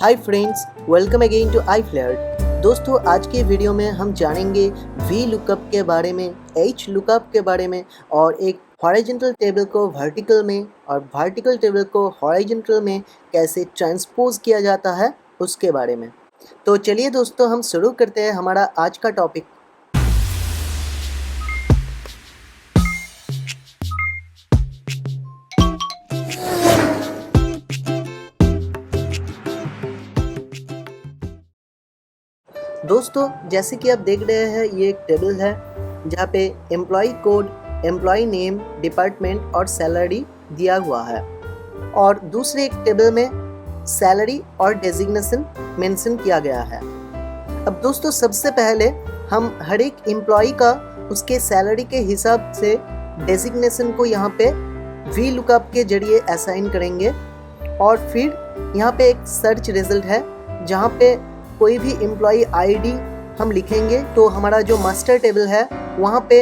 Hi friends, welcome again to iFlared। दोस्तों, आज के वीडियो में हम जानेंगे वी लुकअप के बारे में, एच लुकअप के बारे में और एक हॉरिजॉन्टल टेबल को वर्टिकल में और वर्टिकल टेबल को हॉरिजॉन्टल में कैसे ट्रांसपोज किया जाता है उसके बारे में। तो चलिए दोस्तों, हम शुरू करते हैं हमारा आज का टॉपिक। दोस्तों, जैसे कि आप देख रहे हैं, ये एक टेबल है जहाँ पे employee code, employee name, department और सैलरी दिया हुआ है और दूसरे एक टेबल में सैलरी और डेजिग्नेशन मेंशन किया गया है। अब दोस्तों, सबसे पहले हम हर एक एम्प्लॉय का उसके सैलरी के हिसाब से डेजिग्नेशन को यहाँ पे वी लुकअप के जरिए असाइन करेंगे और फिर यहाँ पे एक सर्च रिजल्ट है जहाँ पे कोई भी एम्प्लॉय आईडी हम लिखेंगे तो हमारा जो मास्टर टेबल है वहाँ पे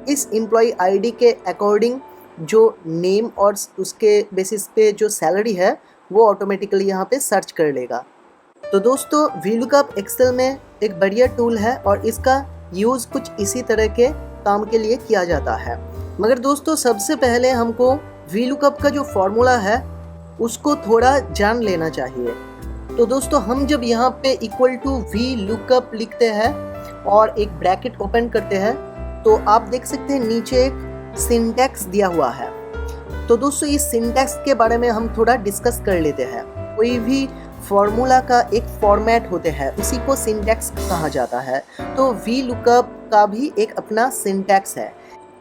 इस एम्प्लॉय आईडी के अकॉर्डिंग जो नेम और उसके बेसिस पे जो सैलरी है वो ऑटोमेटिकली यहाँ पे सर्च कर लेगा। तो दोस्तों, वीलुकअप एक्सेल में एक बढ़िया टूल है और इसका यूज़ कुछ इसी तरह के काम के लिए किया जाता है। मगर दोस्तों, सबसे पहले हमको वीलुकअप का जो फॉर्मूला है उसको थोड़ा जान लेना चाहिए। तो दोस्तों, हम जब यहाँ पे इक्वल टू वी लुकअप लिखते हैं और एक ब्रैकेट ओपन करते हैं तो आप देख सकते हैं नीचे एक सिंटैक्स दिया हुआ है। तो दोस्तों, इस सिंटैक्स के बारे में हम थोड़ा डिस्कस कर लेते हैं। कोई भी फॉर्मूला का एक फॉर्मेट होते हैं, उसी को सिंटैक्स कहा जाता है। तो वी लुकअप का भी एक अपना सिंटैक्स है।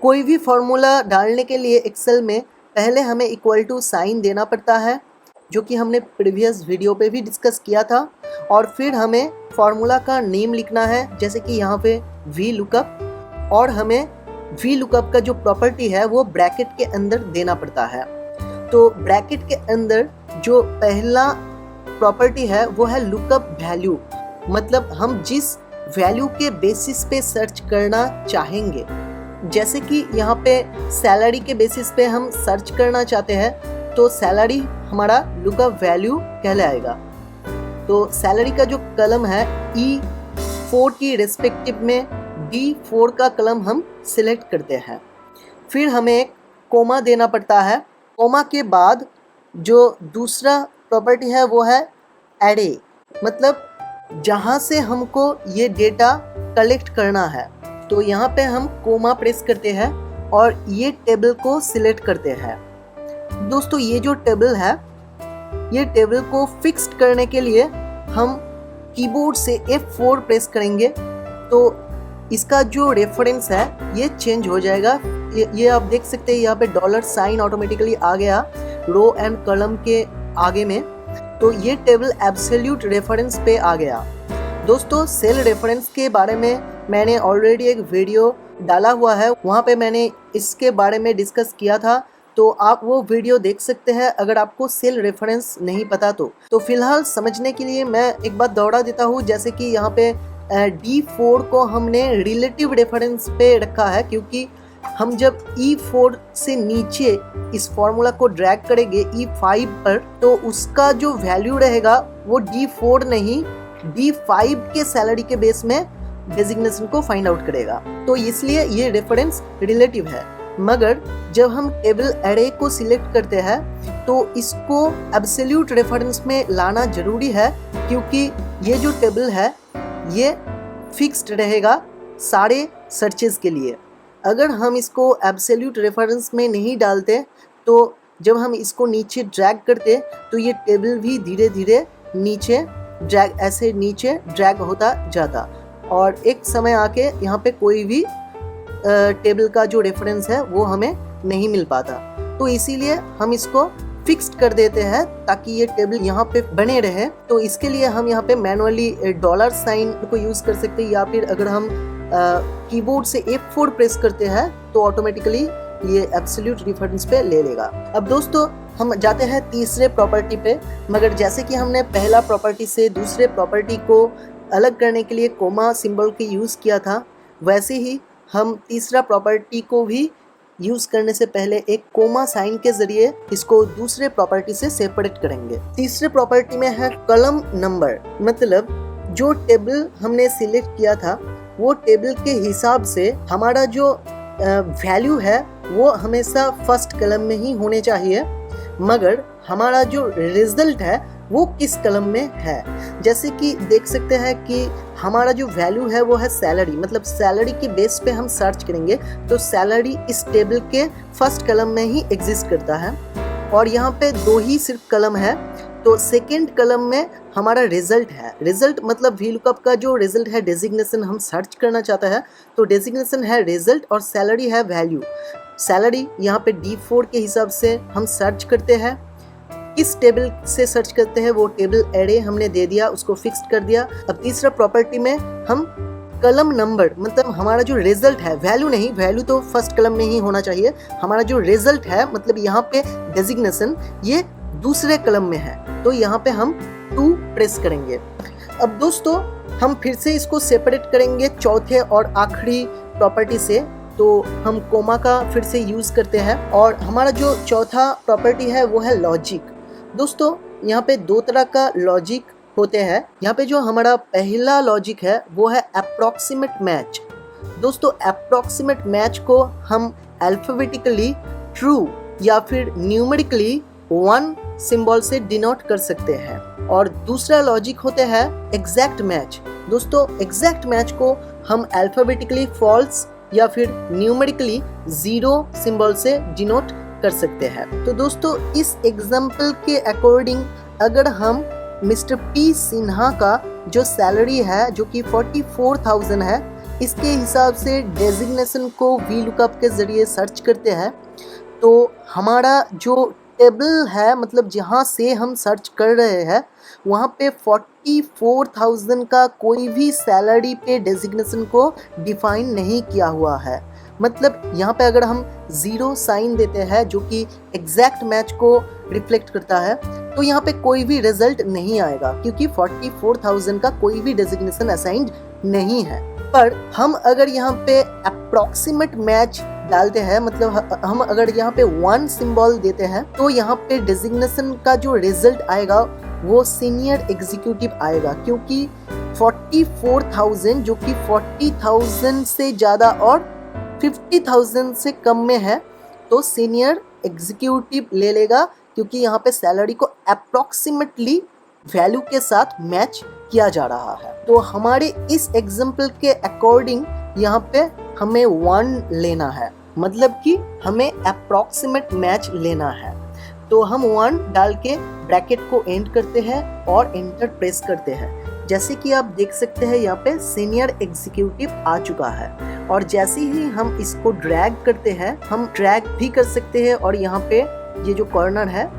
कोई भी फॉर्मूला डालने के लिए एक्सेल में पहले हमें इक्वल टू साइन देना पड़ता है, जो कि हमने प्रीवियस वीडियो पे भी डिस्कस किया था, और फिर हमें फार्मूला का नेम लिखना है, जैसे कि यहाँ पे वी लुकअप, और हमें वी लुकअप का जो प्रॉपर्टी है वो ब्रैकेट के अंदर देना पड़ता है। तो ब्रैकेट के अंदर जो पहला प्रॉपर्टी है वो है लुकअप वैल्यू, मतलब हम जिस वैल्यू के बेसिस पे सर्च करना चाहेंगे। जैसे कि यहाँ पे सैलरी के बेसिस पे हम सर्च करना चाहते हैं तो सैलरी हमारा लुकअप वैल्यू कहलाएगा। तो सैलरी का जो कलम है E4 की रेस्पेक्टिव में D4 का कलम हम सिलेक्ट करते हैं। फिर हमें एक कोमा देना पड़ता है। कोमा के बाद जो दूसरा प्रॉपर्टी है वो है एरे, मतलब जहाँ से हमको ये डेटा कलेक्ट करना है। तो यहाँ पे हम कोमा प्रेस करते हैं और ये टेबल को सिलेक्ट करते हैं। दोस्तों, ये जो टेबल है, ये टेबल को फिक्स्ड करने के लिए हम कीबोर्ड से F4 प्रेस करेंगे तो इसका जो रेफरेंस है ये चेंज हो जाएगा। ये आप देख सकते हैं, यहाँ पे डॉलर साइन ऑटोमेटिकली आ गया रो एंड कॉलम के आगे में। तो ये टेबल एब्सोल्यूट रेफरेंस पे आ गया। दोस्तों, सेल रेफरेंस के बारे में मैंने ऑलरेडी एक वीडियो डाला हुआ है, वहाँ पे मैंने इसके बारे में डिस्कस किया था, तो आप वो वीडियो देख सकते हैं अगर आपको सेल रेफरेंस नहीं पता तो फिलहाल समझने के लिए मैं एक बात दोहरा देता हूँ। जैसे कि यहाँ पे D4 को हमने रिलेटिव रेफरेंस पे रखा है, क्योंकि हम जब E4 से नीचे इस फॉर्मूला को ड्रैग करेंगे E5 पर तो उसका जो वैल्यू रहेगा वो D4 नहीं D5 के सैलरी के बेस में डेजिग्नेशन को फाइंड आउट करेगा। तो इसलिए ये रेफरेंस रिलेटिव है। मगर जब हम टेबल एरे को सिलेक्ट करते हैं तो इसको एब्सोल्यूट रेफरेंस में लाना जरूरी है, क्योंकि ये जो टेबल है ये फिक्स्ड रहेगा सारे सर्चेस के लिए। अगर हम इसको एब्सोल्यूट रेफरेंस में नहीं डालते तो जब हम इसको नीचे ड्रैग करते तो ये टेबल भी धीरे धीरे नीचे ड्रैग होता जाता और एक समय आके यहाँ पे कोई भी टेबल का जो रेफरेंस है वो हमें नहीं मिल पाता। तो इसीलिए हम इसको फिक्स्ड कर देते हैं ताकि ये टेबल यहाँ पे बने रहे। तो इसके लिए हम यहाँ पे मैनुअली डॉलर साइन को यूज़ कर सकते हैं, या फिर अगर हम कीबोर्ड से F4 प्रेस करते हैं तो ऑटोमेटिकली ये एब्सोल्यूट रेफरेंस पे ले लेगा। अब दोस्तों, हम जाते हैं तीसरे प्रॉपर्टी पे। मगर जैसे कि हमने पहला प्रॉपर्टी से दूसरे प्रॉपर्टी को अलग करने के लिए कोमा सिंबल के यूज़ किया था, वैसे ही हम तीसरा प्रॉपर्टी को भी यूज करने से पहले एक कोमा साइन के जरिए इसको दूसरे प्रॉपर्टी से सेपरेट करेंगे। तीसरे प्रॉपर्टी में है कॉलम नंबर, मतलब जो टेबल हमने सिलेक्ट किया था वो टेबल के हिसाब से हमारा जो वैल्यू है वो हमेशा फर्स्ट कॉलम में ही होने चाहिए, मगर हमारा जो रिजल्ट है वो किस कॉलम में है। जैसे कि देख सकते हैं कि हमारा जो वैल्यू है वो है सैलरी, मतलब सैलरी के बेस पे हम सर्च करेंगे तो सैलरी इस टेबल के फर्स्ट कॉलम में ही एग्जिस्ट करता है और यहाँ पे 2 ही सिर्फ कॉलम है। तो सेकेंड कॉलम में हमारा रिजल्ट है। रिजल्ट मतलब VLOOKUP का जो रिजल्ट है डेजिग्नेशन हम सर्च करना चाहता है तो डेजिग्नेशन है रिजल्ट और सैलरी है वैल्यू। सैलरी यहाँ पे D4 के हिसाब से हम सर्च करते हैं। किस टेबल से सर्च करते हैं वो टेबल एरे हमने दे दिया, उसको फिक्स कर दिया। अब तीसरा प्रॉपर्टी में हम कॉलम नंबर, मतलब हमारा जो रिजल्ट है, वैल्यू नहीं, वैल्यू तो फर्स्ट कॉलम में ही होना चाहिए, हमारा जो रिजल्ट है मतलब यहाँ पे डेजिग्नेशन ये दूसरे कॉलम में है तो यहाँ पे हम 2 प्रेस करेंगे। अब दोस्तों हम फिर से इसको सेपरेट करेंगे चौथे और आखिरी प्रॉपर्टी से, तो हम कोमा का फिर से यूज करते हैं और हमारा जो चौथा प्रॉपर्टी है वो है लॉजिक। दोस्तों यहाँ पे 2 तरह का लॉजिक होते हैं। यहाँ पे जो हमारा पहला लॉजिक है वो है अप्रॉक्सीमेट मैच। दोस्तों अप्रॉक्सीमेट मैच को हम अल्फाबेटिकली ट्रू या फिर न्यूमेरिकली 1 सिंबल से डिनोट कर सकते हैं। और दूसरा लॉजिक होता है एग्जैक्ट मैच। दोस्तों एग्जैक्ट मैच को हम अल्फाबेटिकली फॉल्स या फिर न्यूमेरिकली 0 सिंबल से डिनोट कर सकते हैं। तो दोस्तों इस एग्जाम्पल के अकॉर्डिंग अगर हम मिस्टर P सिन्हा का जो सैलरी है जो कि 44,000 है, इसके हिसाब से डेजिग्नेशन को VLOOKUP के जरिए सर्च करते हैं तो हमारा जो टेबल है, मतलब जहाँ से हम सर्च कर रहे हैं वहाँ पे 44,000 का कोई भी सैलरी पे डेजिग्नेशन को डिफाइन नहीं किया हुआ है। मतलब यहाँ पे अगर हम 0 साइन देते हैं जो कि एग्जैक्ट मैच को रिफ्लेक्ट करता है तो यहाँ पे कोई भी रिजल्ट नहीं आएगा क्योंकि 44,000 का कोई भी डेजिग्नेशन असाइंड नहीं है। पर हम अगर यहाँ पे अप्रॉक्सीमेट मैच डालते हैं, मतलब हम अगर यहाँ पे 1 सिंबल देते हैं तो यहाँ पे डेजिग्नेशन का जो रिजल्ट आएगा वो सीनियर एग्जीक्यूटिव आएगा, क्योंकि 44,000 जो कि 40,000 से ज़्यादा और 50,000 से कम में है तो सीनियर एग्जीक्यूटिव ले लेगा, क्योंकि यहाँ पे सैलरी को अप्रॉक्सीमेटली वैल्यू के साथ मैच किया जा रहा है। तो हमारे इस एग्जाम्पल के अकॉर्डिंग यहाँ पे हमें 1 लेना है, मतलब कि हमें अप्रॉक्सीमेट मैच लेना है। तो हम 1 डाल के ब्रैकेट को एंड करते हैं और एंटर प्रेस करते हैं। जैसे कि आप देख सकते हैं यहाँ पे सीनियर एग्जीक्यूटिव आ चुका है और जैसे ही हम इसको ड्रैग करते हैं, हम ड्रैग भी कर सकते हैं और यहाँ पे ये जो कॉर्नर है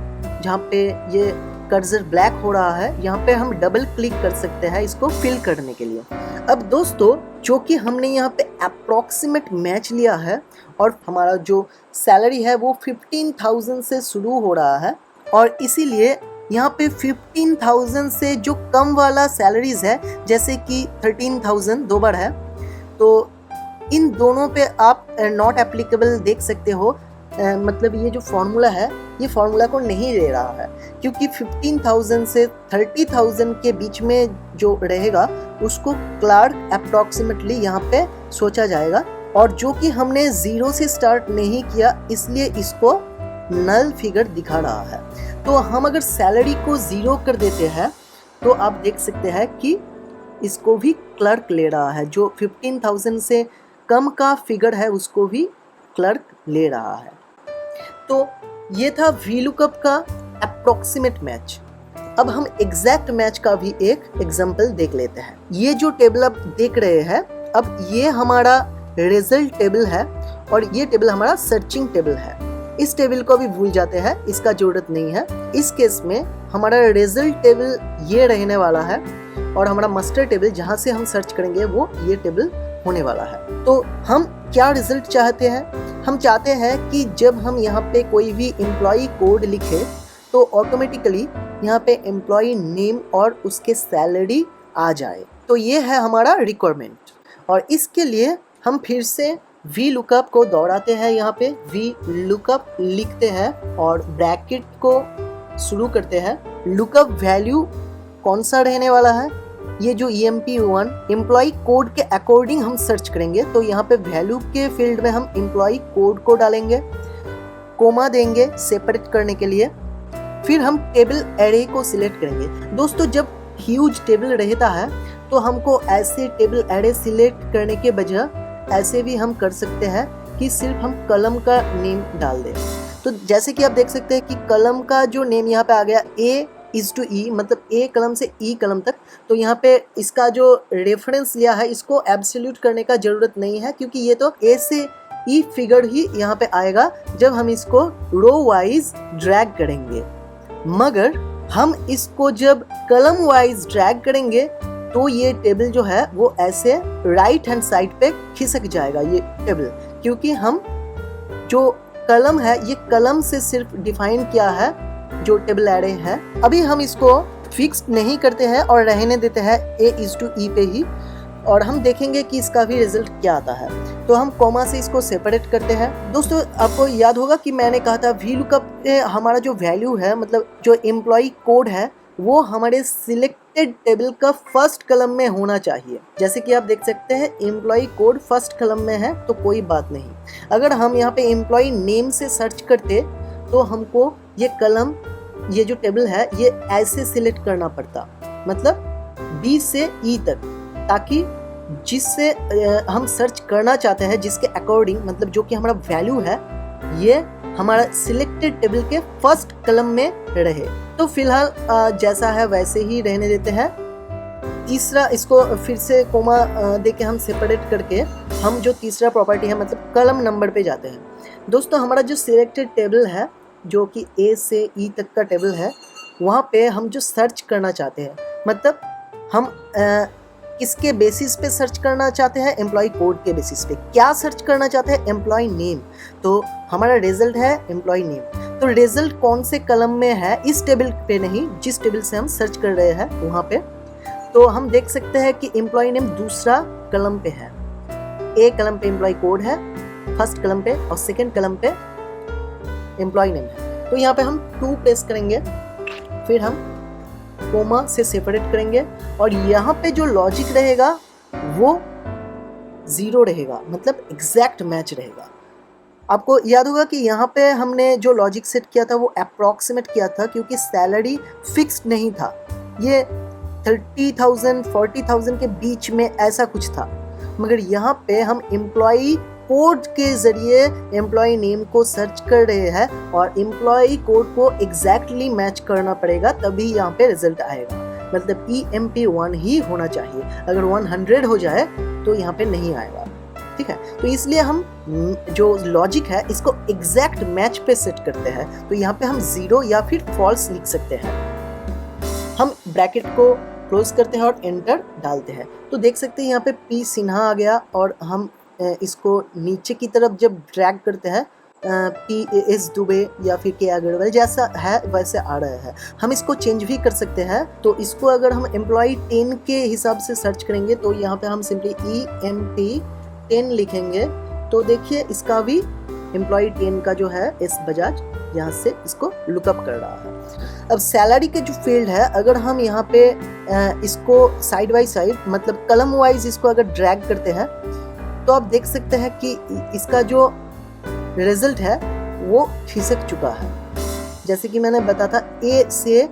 जहाँ पे ये कर्सर ब्लैक हो रहा है, यहाँ पे हम डबल क्लिक कर सकते हैं इसको फिल करने के लिए। अब दोस्तों जो कि हमने यहाँ पे अप्रॉक्सीमेट मैच लिया है और हमारा जो सैलरी है वो 15,000 से शुरू हो रहा है और इसीलिए यहाँ पे 15,000 से जो कम वाला सैलरीज है जैसे कि 13,000 2 बार है, तो इन दोनों पे आप नॉट एप्लीकेबल देख सकते हो। मतलब ये जो फॉर्मूला है ये फॉर्मूला को नहीं ले रहा है, क्योंकि 15,000 से 30,000 के बीच में जो रहेगा उसको क्लार्क अप्रॉक्सीमेटली यहाँ पे सोचा जाएगा और जो कि हमने 0 से स्टार्ट नहीं किया इसलिए इसको नल फिगर दिखा रहा है। तो हम अगर सैलरी को 0 कर देते हैं तो आप देख सकते हैं कि इसको भी क्लर्क ले रहा है, जो 15,000 से कम का फिगर है उसको भी क्लर्क ले रहा है। तो ये था VLOOKUP का अप्रॉक्सीमेट मैच। अब हम एग्जैक्ट मैच का भी एक एग्जांपल देख लेते हैं। ये जो टेबल आप देख रहे हैं, अब ये हमारा रिजल्ट टेबल है और ये टेबल हमारा सर्चिंग टेबल है। इस टेबल को भी भूल जाते हैं, इसका जरूरत नहीं है। इस केस में हमारा रिजल्ट टेबल ये रहने वाला है और हमारा मास्टर टेबल जहाँ से हम सर्च करेंगे वो ये टेबल होने वाला है। तो हम क्या रिजल्ट चाहते हैं? हम चाहते हैं कि जब हम यहाँ पे कोई भी एम्प्लॉय कोड लिखे तो ऑटोमेटिकली यहाँ पे एम्प्लॉय नेम और उसके सैलरी आ जाए। तो ये है हमारा रिक्वायरमेंट और इसके लिए हम फिर से वी लुकअप को दोहराते हैं, यहाँ पे वी लुकअप लिखते हैं और ब्रैकेट को शुरू करते हैं। लुकअप वैल्यू कौन सा रहने वाला है, ये जो EMP1 एम्प्लॉय कोड के अकॉर्डिंग हम सर्च करेंगे। तो यहाँ पे वैल्यू के फील्ड में हम एम्प्लॉय कोड को डालेंगे, कोमा देंगे सेपरेट करने के लिए, फिर हम टेबल एरे को सिलेक्ट करेंगे। दोस्तों जब ह्यूज टेबल रहता है तो हमको ऐसे टेबल एरे सिलेक्ट करने के बजाय ऐसे भी हम कर सकते हैं कि सिर्फ हम कलम का नेम डाल दें। तो जैसे कि आप देख सकते हैं कि कलम का जो नेम यहाँ पे आ गया A:E, मतलब A कलम से E कलम तक। तो यहाँ पे इसका जो रेफरेंस लिया है इसको एब्सोल्यूट करने का ज़रूरत नहीं है, क्योंकि ये तो A से E फिगर ही यहाँ पे आएगा जब हम इसको रो वाइज ड्रैग करेंगे। मगर हम इसको जब कलम वाइज ड्रैग करेंगे तो ये टेबल जो है वो ऐसे राइट हैंड साइड पे खिसक जाएगा ये टेबल, क्योंकि हम जो कलम है ये कलम से सिर्फ डिफाइन किया है जो टेबल एरे है। अभी हम इसको फिक्स नहीं करते हैं और रहने देते हैं A:E पे ही, और हम देखेंगे कि इसका भी रिजल्ट क्या आता है। तो हम कॉमा से इसको सेपरेट करते हैं। दोस्तों आपको याद होगा कि मैंने कहा था वी लुकअप हमारा जो वैल्यू है, मतलब जो एम्प्लॉय कोड है, वो हमारे सिलेक्टेड टेबल का फर्स्ट कलम में होना चाहिए। जैसे कि आप देख सकते हैं एम्प्लॉय कोड फर्स्ट कलम में है तो कोई बात नहीं। अगर हम यहाँ पे एम्प्लॉय नेम से सर्च करते तो हमको ये कलम, ये जो टेबल है ये ऐसे सिलेक्ट करना पड़ता, मतलब B से E तक, ताकि जिससे हम सर्च करना चाहते हैं जिसके अकॉर्डिंग, मतलब जो कि हमारा वैल्यू है, ये हमारा सिलेक्टेड टेबल के फर्स्ट कलम में रहे। तो फिलहाल जैसा है वैसे ही रहने देते हैं। तीसरा, इसको फिर से कोमा देके हम सेपरेट करके हम जो तीसरा प्रॉपर्टी है मतलब कलम नंबर पे जाते हैं। दोस्तों हमारा जो सिलेक्टेड टेबल है जो कि A से E तक का टेबल है, वहाँ पे हम जो सर्च करना चाहते हैं, मतलब हम किसके बेसिस पे सर्च करना चाहते हैं, एम्प्लॉय कोड के बेसिस पे। क्या सर्च करना चाहते हैं, एम्प्लॉय नेम। तो हमारा रिजल्ट है एम्प्लॉय नेम। तो रिजल्ट कौन से कलम में है, इस टेबल पे नहीं, जिस टेबल से हम सर्च कर रहे हैं वहाँ पे। तो हम देख सकते हैं कि एम्प्लॉय नेम दूसरा कलम पे है, A कलम पे एम्प्लॉय कोड है फर्स्ट कलम पे, और सेकेंड कलम पे एम्प्लॉय नेम है। तो यहाँ पे हम 2 प्रेस करेंगे, फिर हम कोमा से सेपरेट करेंगे, और यहाँ पे जो लॉजिक रहेगा वो 0 रहेगा, मतलब एग्जैक्ट मैच रहेगा। आपको याद होगा कि यहाँ पे हमने जो लॉजिक सेट किया था वो अप्रॉक्सीमेट किया था, क्योंकि सैलरी फिक्स्ड नहीं था, ये 30,000 40,000 के बीच में ऐसा कुछ था। मगर यहाँ पे हम एम्प्लॉय कोड के जरिए एम्प्लॉय नेम को सर्च कर रहे हैं, और एम्प्लॉय कोड को एग्जैक्टली मैच करना पड़ेगा, तभी यहाँ पे रिजल्ट आएगा। मतलब EMP1 ही होना चाहिए, अगर 100 हो जाए तो यहाँ पे नहीं आएगा। ठीक है, तो इसलिए हम जो लॉजिक है इसको एग्जैक्ट मैच पे सेट करते हैं। तो यहाँ पे हम 0 या फिर फॉल्स लिख सकते हैं। हम ब्रैकेट को क्लोज करते हैं और एंटर डालते हैं। तो देख सकते हैं यहाँ पे P सिन्हा आ गया, और हम इसको नीचे की तरफ जब ड्रैग करते हैं PS दुबे या फिर के अग्रवाल जैसा है वैसे आ रहा है। हम इसको चेंज भी कर सकते हैं। तो इसको अगर हम एम्प्लॉय 10 के हिसाब से सर्च करेंगे तो यहाँ पे हम सिंपली EMP10 लिखेंगे। तो देखिए इसका भी एम्प्लॉय 10 का जो है S बजाज यहाँ से इसको लुकअप कर रहा है। अब सैलरी के जो फील्ड है, अगर हम यहाँ पे इसको साइड बाई साइड, मतलब कलम वाइज इसको अगर ड्रैग करते हैं तो आप देख सकते हैं कि इसका जो रिजल्ट है वो खिसक चुका है। जैसे कि मैंने बताया था A से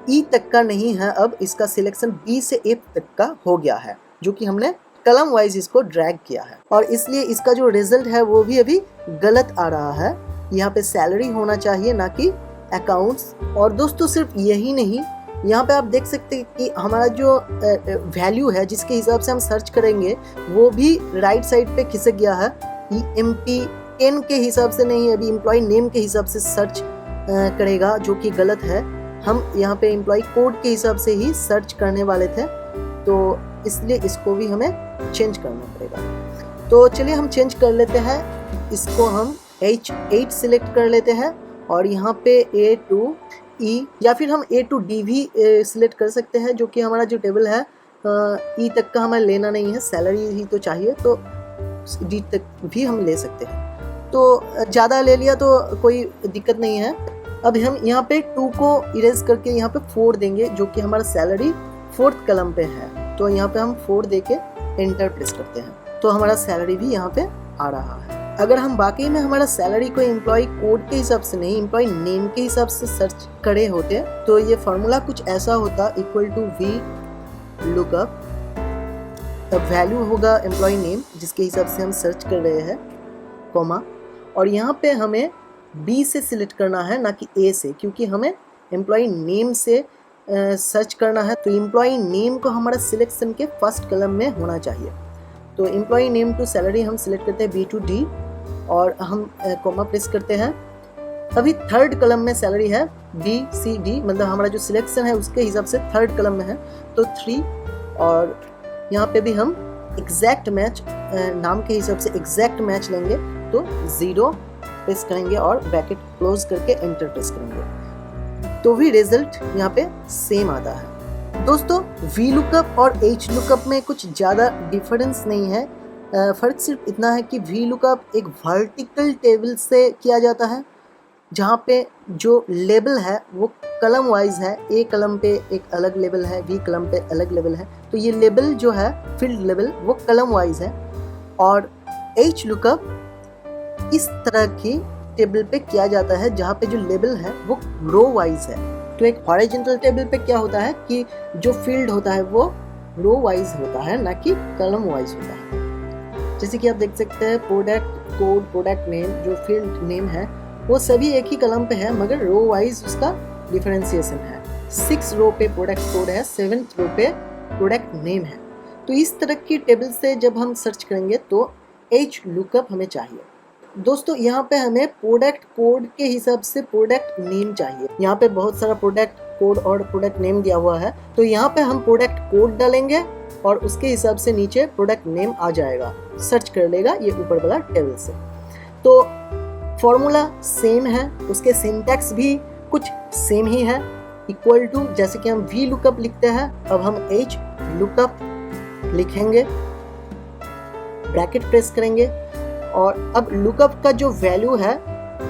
E तक का नहीं है, अब इसका सिलेक्शन B से A तक का हो गया है, जो कि हमने कलम वाइज इसको ड्रैग किया है, और इसलिए इसका जो रिजल्ट है वो भी अभी गलत आ रहा है। यहाँ पे सैलरी होना चाहिए ना कि अकाउंट्स। और दोस्तों सिर्फ यही नहीं, यहाँ पे आप देख सकते हैं कि हमारा जो वैल्यू है जिसके हिसाब से हम सर्च करेंगे वो भी राइट साइड पे खिसक गया है। EMP10 के हिसाब से नहीं, अभी एम्प्लॉय नेम के हिसाब से सर्च करेगा, जो कि गलत है। हम यहाँ पे एम्प्लॉय कोड के हिसाब से ही सर्च करने वाले थे, तो इसलिए इसको भी हमें चेंज करना पड़ेगा। तो चलिए हम चेंज कर लेते हैं, इसको हम H8 सिलेक्ट कर लेते हैं, और यहाँ पे A to E या फिर हम A to D भी सिलेक्ट कर सकते हैं, जो कि हमारा जो टेबल है E तक का हमें लेना नहीं है, सैलरी ही तो चाहिए। तो डी तक भी हम ले सकते हैं। तो ज़्यादा ले लिया तो कोई दिक्कत नहीं है। अब हम यहाँ पे 2 को इरेज करके यहाँ पे 4 देंगे, जो कि हमारा सैलरी 4th कलम पे है। तो यहाँ पे हम 4 दे के एंटर प्रेस करते हैं, तो हमारा सैलरी भी यहाँ पे आ रहा है। अगर हम बाकी में हमारा सैलरी को एम्प्लॉय कोड के हिसाब से नहीं, एम्प्लॉय नेम के हिसाब से सर्च करे होते तो ये फॉर्मूला कुछ ऐसा होता, इक्वल टू वी लुकअप, अब वैल्यू होगा एम्प्लॉय नेम जिसके हिसाब से हम सर्च कर रहे हैं, कॉमा, और यहाँ पे हमें बी से सिलेक्ट करना है ना कि ए से, क्योंकि हमें एम्प्लॉय नेम से सर्च करना है। तो एम्प्लॉय नेम को हमारा सिलेक्शन के फर्स्ट कलम में होना चाहिए। तो एम्प्लॉय नेम टू सैलरी हम सिलेक्ट करते हैं बी टू डी और हम कॉमा प्रेस करते हैं। अभी 3rd कलम में सैलरी है बी सी डी, मतलब हमारा जो सिलेक्शन है उसके हिसाब से 3rd कलम में है, तो 3, और यहाँ पे भी हम एग्जैक्ट मैच नाम के हिसाब से एग्जैक्ट मैच लेंगे, तो 0 प्रेस करेंगे और ब्रैकेट क्लोज करके एंटर प्रेस करेंगे, तो भी रिजल्ट यहाँ पे सेम आता है। दोस्तों वी लुकअप और एच लुकअप में कुछ ज़्यादा डिफरेंस नहीं है, फ़र्क सिर्फ इतना है कि वी लुकअप एक वर्टिकल टेबल से किया जाता है, जहाँ पे जो लेबल है वो कलम वाइज है, ए कलम पे एक अलग लेबल है, बी कलम पे अलग लेबल है, तो ये लेबल जो है फील्ड लेबल वो कलम वाइज है। और एच लुकअप इस तरह की टेबल पे किया जाता है जहाँ पे जो लेबल है वो रो वाइज है। तो एक हॉरिजॉन्टल टेबल पे क्या होता है कि जो फील्ड होता है वो रो वाइज होता है, ना कि कलम वाइज होता है। जैसे कि आप देख सकते हैं प्रोडक्ट कोड, प्रोडक्ट नेम, जो फील्ड नेम है वो सभी एक ही कलम पे है, मगर रो वाइज उसका डिफरेंशिएशन है। 6 रो पे प्रोडक्ट कोड है, 7th रो पे प्रोडक्ट नेम है। तो इस तरह की टेबल से जब हम सर्च करेंगे तो एच लुकअप हमें चाहिए। दोस्तों यहाँ पे हमें प्रोडक्ट कोड के हिसाब से प्रोडक्ट नेम चाहिए। यहाँ पे बहुत सारा प्रोडक्ट कोड और प्रोडक्ट नेम दिया हुआ है, तो यहाँ पे हम प्रोडक्ट कोड डालेंगे और उसके हिसाब से नीचे प्रोडक्ट नेम आ जाएगा, सर्च कर लेगा ये ऊपर वाला टेबल से। तो फॉर्मूला सेम है, उसके सिंटैक्स भी कुछ सेम ही है, इक्वल टू, जैसे कि हम वी लुकअप लिखते हैं अब हम एच लुकअप लिखेंगे, ब्रैकेट प्रेस करेंगे, और अब लुकअप का जो वैल्यू है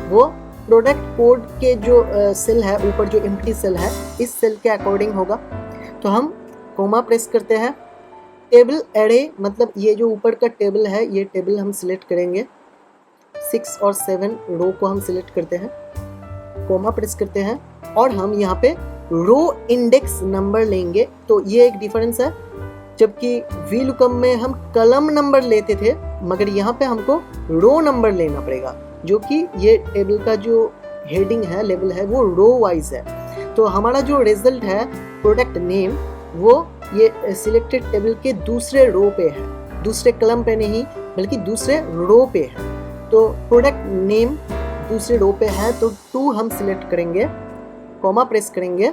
वो प्रोडक्ट कोड के जो सेल है, ऊपर जो एम्प्टी सेल है, इस सेल के अकॉर्डिंग होगा। तो हम कोमा प्रेस करते हैं, टेबल एरे, मतलब ये जो ऊपर का टेबल है ये टेबल हम सिलेक्ट करेंगे, 6 और 7 रो को हम सिलेक्ट करते हैं, कोमा प्रेस करते हैं और हम यहाँ पे रो इंडेक्स नंबर लेंगे। तो ये एक डिफरेंस है, जबकि वी लुकअप में हम कलम नंबर लेते थे, मगर यहाँ पे हमको रो नंबर लेना पड़ेगा, जो कि ये टेबल का जो हेडिंग है, लेवल है, वो रो वाइज है। तो हमारा जो रिजल्ट है प्रोडक्ट नेम वो ये सिलेक्टेड टेबल के दूसरे रो पे है, दूसरे कलम पे नहीं बल्कि दूसरे रो पे है। तो प्रोडक्ट नेम दूसरे रो पे है, तो 2 हम सिलेक्ट करेंगे, कॉमा प्रेस करेंगे,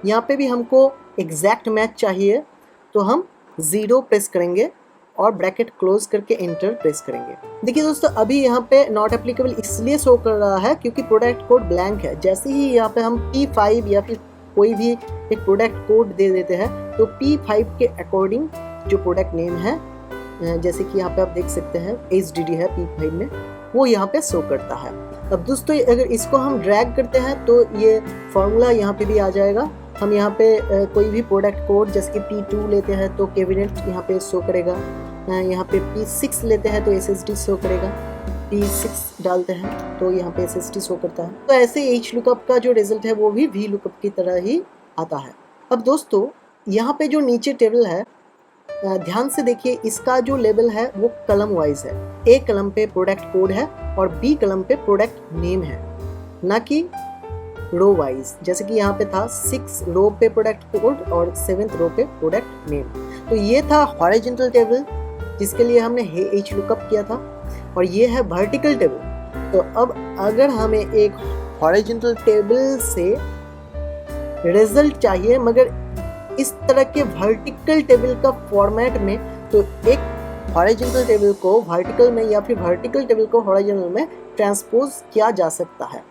यहाँ पे भी हमको एग्जैक्ट मैच चाहिए, तो हम 0 प्रेस करेंगे और ब्रैकेट क्लोज करके एंटर प्रेस करेंगे। देखिए दोस्तों अभी यहाँ पे नॉट एप्लीकेबल इसलिए शो कर रहा है क्योंकि प्रोडक्ट कोड ब्लैंक है। जैसे ही यहाँ पे हम P5 या फिर कोई भी एक प्रोडक्ट कोड दे देते हैं तो P5 के अकॉर्डिंग जो प्रोडक्ट नेम है, जैसे कि यहाँ पे आप देख सकते हैं HDD है P5 में, वो यहाँ पे शो करता है। अब दोस्तों अगर इसको हम ड्रैग करते हैं तो ये फॉर्मूला यहाँ पे भी आ जाएगा। हम यहाँ पे कोई भी प्रोडक्ट कोड जैसे कि P2 लेते हैं तो कैबिनेट यहाँ पे शो करेगा, यहाँ पे P6 लेते हैं तो SSD शो करेगा, P6 डालते हैं तो यहाँ पे SSD शो करता है। तो ऐसे एच लुकअप का जो रिजल्ट है वो भी वी लुकअप की तरह ही आता है। अब दोस्तों यहाँ पे जो नीचे टेबल है ध्यान से देखिए, इसका जो लेबल है वो कलम वाइज है। ए कलम पे प्रोडक्ट कोड है और बी कलम पे प्रोडक्ट नेम है, ना कि रो वाइज। जैसे कि यहाँ पे था 6 रो पे प्रोडक्ट कोड और 7th रो पे प्रोडक्ट नेम। तो ये था हॉरिजॉन्टल टेबल जिसके लिए हमने एच लुकअप किया था, और ये है वर्टिकल टेबल। तो अब अगर हमें एक हॉरिजॉन्टल टेबल से रिजल्ट चाहिए मगर इस तरह के वर्टिकल टेबल का फॉर्मेट में, तो एक हॉरिजॉन्टल टेबल को वर्टिकल में या फिर वर्टिकल टेबल को हॉरिजॉन्टल में ट्रांसपोज किया जा सकता है।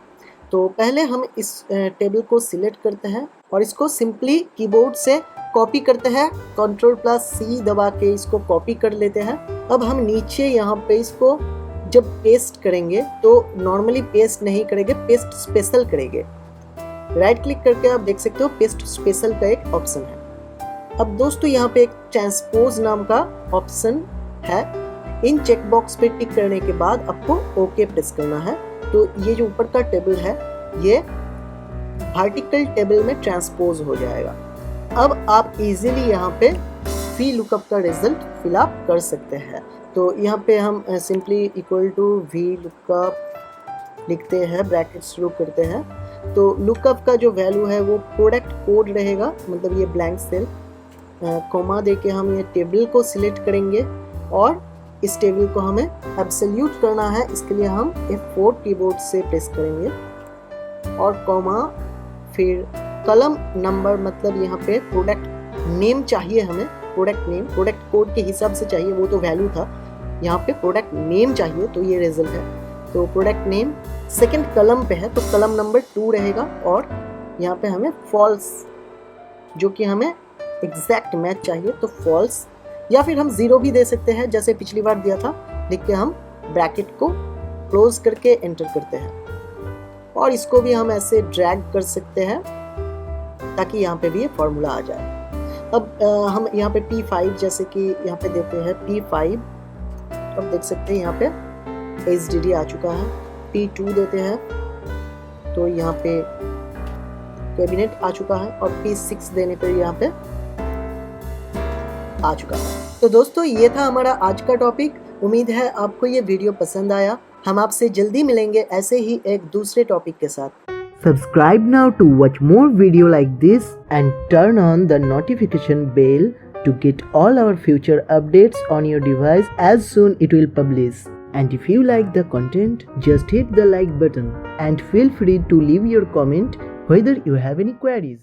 तो पहले हम इस टेबल को सिलेक्ट करते हैं और इसको सिंपली कीबोर्ड से कॉपी करते हैं, Ctrl+C दबा के इसको कॉपी कर लेते हैं अब हम नीचे यहाँ पे इसको जब पेस्ट करेंगे तो नॉर्मली पेस्ट नहीं करेंगे, पेस्ट स्पेशल करेंगे। राइट क्लिक करके आप देख सकते हो पेस्ट स्पेशल का एक ऑप्शन है। अब दोस्तों यहाँ पे एक ट्रांसपोज नाम का ऑप्शन है। इन चेक बॉक्स पे टिक करने के बाद आपको ओके प्रेस करना है। तो ये जो ऊपर का टेबल है ये वर्टिकल टेबल में ट्रांसपोज हो जाएगा। अब आप इजीली यहाँ पे वी लुकअप का रिजल्ट फिलअप कर सकते हैं। तो यहाँ पे हम simply equal to V lookup लिखते हैं, ब्रैकेट शुरू करते हैं। तो लुकअप का जो वैल्यू है वो प्रोडक्ट कोड रहेगा, मतलब ये ब्लैंक सेल, कॉमा देके हम ये टेबल को सिलेक्ट करेंगे और इस टेबल को हमें एब्सोल्यूट करना है। इसके लिए हम F4 कीबोर्ड से प्रेस करेंगे और कॉमा, फिर कलम नंबर, मतलब यहाँ पे प्रोडक्ट नेम चाहिए हमें, प्रोडक्ट नेम प्रोडक्ट कोड के हिसाब से चाहिए, वो तो वैल्यू था, यहाँ पे प्रोडक्ट नेम चाहिए, तो ये रिजल्ट है। तो प्रोडक्ट नेम सेकंड कलम पे है तो कलम नंबर 2 रहेगा और यहाँ पे हमें फॉल्स, जो कि हमें एग्जैक्ट मैच चाहिए तो फॉल्स, या फिर हम 0 भी दे सकते हैं जैसे पिछली बार दिया था। लिख के हम ब्रैकेट को क्लोज करके एंटर करते हैं और इसको भी हम ऐसे ड्रैग कर सकते हैं ताकि यहाँ पे भी ये फॉर्मूला आ जाए। अब हम यहाँ पे P5 जैसे कि यहाँ पे देते हैं P5, अब देख सकते हैं यहाँ पे HDD आ चुका है। P2 देते हैं तो यहाँ पे कैबिनेट आ चुका है और P6 देने पर यहाँ पे आ चुका है। तो दोस्तों ये था हमारा आज का टॉपिक। उम्मीद है आपको ये वीडियो पसंद आया। हम आपसे जल्दी मिलेंगे ऐसे ही एक दूसरे टॉपिक के साथ। Subscribe now to watch more video like this and turn on the notification bell to get all our future updates on your device as soon it will publish. And if you like the content, just hit the like button and feel free to leave your comment whether you have any queries.